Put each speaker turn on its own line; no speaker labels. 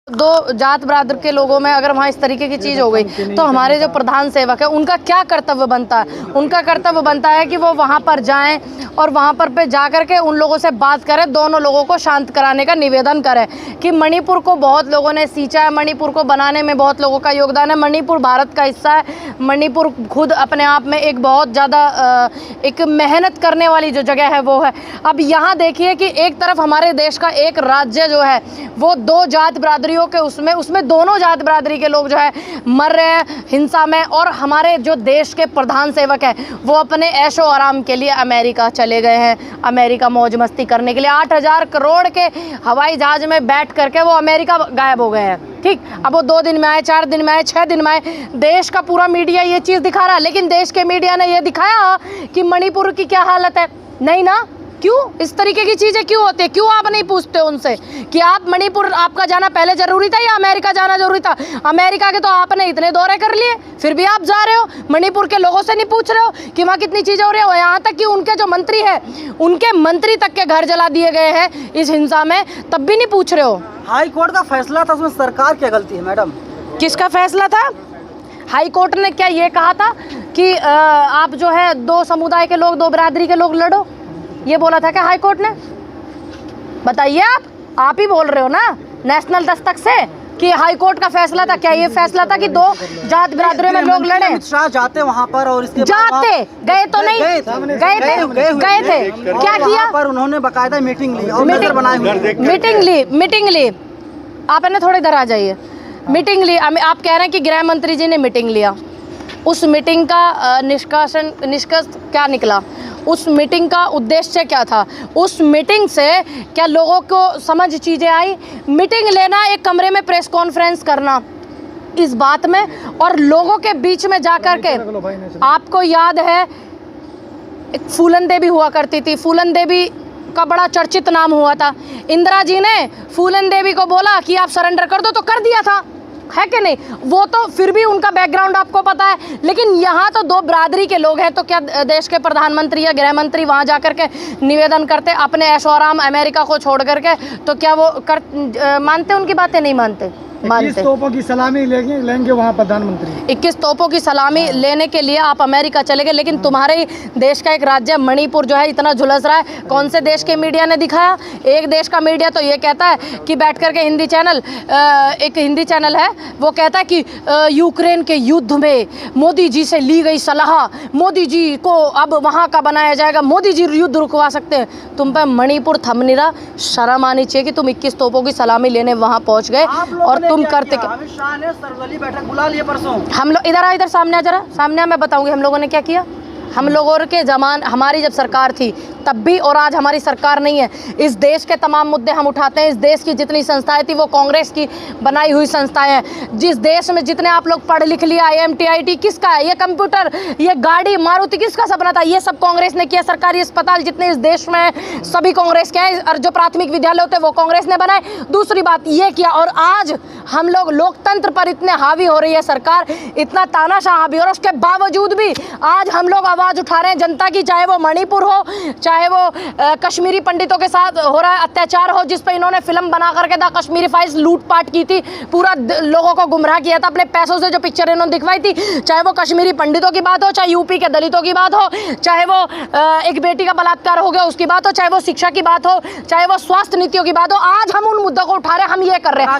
दो जात बरादर के लोगों में अगर वहाँ इस तरीके की चीज़ हो गई तो हमारे जो प्रधान सेवक है उनका क्या कर्तव्य बनता है? उनका कर्तव्य बनता है कि वो वहाँ पर जाएं और वहाँ पर पे जा कर के उन लोगों से बात करें, दोनों लोगों को शांत कराने का निवेदन करें कि मणिपुर को बहुत लोगों ने सींचा है, मणिपुर को बनाने में बहुत लोगों का योगदान है। मणिपुर भारत का हिस्सा है। मणिपुर खुद अपने आप में एक बहुत ज़्यादा एक मेहनत करने वाली जो जगह है वो है। अब यहाँ देखिए कि एक तरफ हमारे देश का एक राज्य जो है वो दो जात बरादरियों के उसमें दोनों जात बरादरी के लोग जो है मर रहे हैं हिंसा में, और हमारे जो देश के प्रधान सेवक हैं वो अपने ऐशो आराम के लिए अमेरिका चले गए हैं, अमेरिका मौज मस्ती करने के लिए 8,000 करोड़ के हवाई जहाज में बैठ करके वो अमेरिका गायब हो गए हैं। ठीक, अब वो 2 दिन में आए, 4 दिन में आए, 6 दिन में आए, देश का पूरा मीडिया ये चीज़ दिखा रहा है, लेकिन देश के मीडिया ने ये दिखाया कि मणिपुर की क्या हालत है? नहीं ना। क्यों इस तरीके की चीज़ें क्यों होती है? क्यों आप नहीं पूछते उनसे कि आप मणिपुर आपका जाना पहले ज़रूरी था या अमेरिका जाना ज़रूरी था? अमेरिका के तो आपने इतने दौरे कर लिए, फिर भी आप जा रहे हो, मणिपुर के लोगों से नहीं पूछ रहे हो कि वहाँ कितनी चीज़ें हो रही है। यहाँ तक कि उनके जो मंत्री है उनके मंत्री तक के घर जला दिए गए हैं इस हिंसा में, तब भी नहीं पूछ रहे हो।
हाई कोर्ट का फैसला था, उसमें सरकार क्या गलती है मैडम?
किसका फैसला था? हाई कोर्ट ने क्या ये कहा था कि आप जो है 2 समुदाय के लोग, 2 बिरादरी के लोग लड़ो? ये बोला था क्या हाई कोर्ट ने? बताइए, आप ही बोल रहे हो ना नेशनल दस्तक से कि हाई कोर्ट का फैसला था। क्या ये फैसला था कि 2 जात बिरादरी में लोग लड़े?
अमित शाह जाते वहाँ पर और इसके
जाते गए तो नहीं गए थे क्या किया?
पर उन्होंने बकायदा मीटिंग ली और नजर बनाए हुए
मीटिंग ली। आप है थोड़ी इधर आ जाइए। मीटिंग ली, आप कह रहे हैं कि गृह मंत्री जी ने मीटिंग लिया। उस मीटिंग का निष्कर्ष क्या निकला? उस मीटिंग का उद्देश्य क्या था? उस मीटिंग से क्या लोगों को समझ चीज़ें आई? मीटिंग लेना, एक कमरे में प्रेस कॉन्फ्रेंस करना इस बात में, और लोगों के बीच में जा कर के, आपको याद है एक फूलन देवी हुआ करती थी, फूलन देवी का बड़ा चर्चित नाम हुआ था। इंदिरा जी ने फूलन देवी को बोला कि आप सरेंडर कर दो, तो कर दिया था, है कि नहीं? वो तो फिर भी उनका बैकग्राउंड आपको पता है, लेकिन यहाँ तो 2 बिरादरी के लोग हैं, तो क्या देश के प्रधानमंत्री या गृह मंत्री वहाँ जा करके निवेदन करते अपने ऐशो आराम अमेरिका को छोड़ करके? तो क्या वो मानते उनकी बातें? नहीं मानते।
21 तोपों की सलामी लेंगे वहाँ प्रधानमंत्री।
21 तोपों की सलामी लेने के लिए आप अमेरिका चले गए, लेकिन तुम्हारे देश का एक राज्य मणिपुर जो है इतना झुलस रहा है। कौन से देश के मीडिया ने दिखाया? एक देश का मीडिया तो ये कहता है कि बैठ करके हिंदी चैनल, एक हिंदी चैनल है, वो कहता है कि यूक्रेन के युद्ध में मोदी जी से ली गई सलाह, मोदी जी को अब वहाँ का बनाया जाएगा, मोदी जी युद्ध रुकवा सकते हैं। तुम पे मणिपुर थम नहीं रहा? शर्म आनी चाहिए कि तुम 21 तोपों की सलामी लेने वहाँ पहुँच गए और तुम करते क्या?
अमित शाह ने सर्वदलीय बैठक बुला लिया परसों।
हम लोग इधर सामने आ, जरा सामने मैं बताऊंगी हम लोगों ने क्या किया। हम लोगों के हमारी जब सरकार थी तब भी, और आज हमारी सरकार नहीं है, इस देश के तमाम मुद्दे हम उठाते हैं। इस देश की जितनी संस्थाएं थी वो कांग्रेस की बनाई हुई संस्थाएं हैं। जिस देश में जितने आप लोग पढ़ लिख लिया, IMT IT किसका है? ये कंप्यूटर, ये गाड़ी मारुति किसका सपना था? ये सब कांग्रेस ने किया। सरकारी अस्पताल जितने इस देश में हैं सभी कांग्रेस के हैं, और जो प्राथमिक विद्यालय होते हैं वो कांग्रेस ने बनाए। दूसरी बात ये किया, और आज हम लोग लोकतंत्र पर इतने हावी हो रही है सरकार, इतना तानाशाह हावी, और उसके बावजूद भी आज हम लोग आवाज़ उठा रहे हैं जनता की, चाहे वो मणिपुर हो, चाहे वो कश्मीरी पंडितों के साथ हो रहा है अत्याचार हो, जिस पे इन्होंने फिल्म बना करके द कश्मीरी फाइल्स लूटपाट की थी, पूरा लोगों को गुमराह किया था अपने पैसों से, जो पिक्चर इन्होंने दिखवाई थी। चाहे वो कश्मीरी पंडितों की बात हो, चाहे यूपी के दलितों की बात हो, चाहे वो एक बेटी का बलात्कार हो गया उसकी बात हो, चाहे वो शिक्षा की बात हो, चाहे वो स्वास्थ्य नीतियों की बात हो, आज हम उन मुद्दों को उठा रहे हैं, हम ये कर रहे हैं।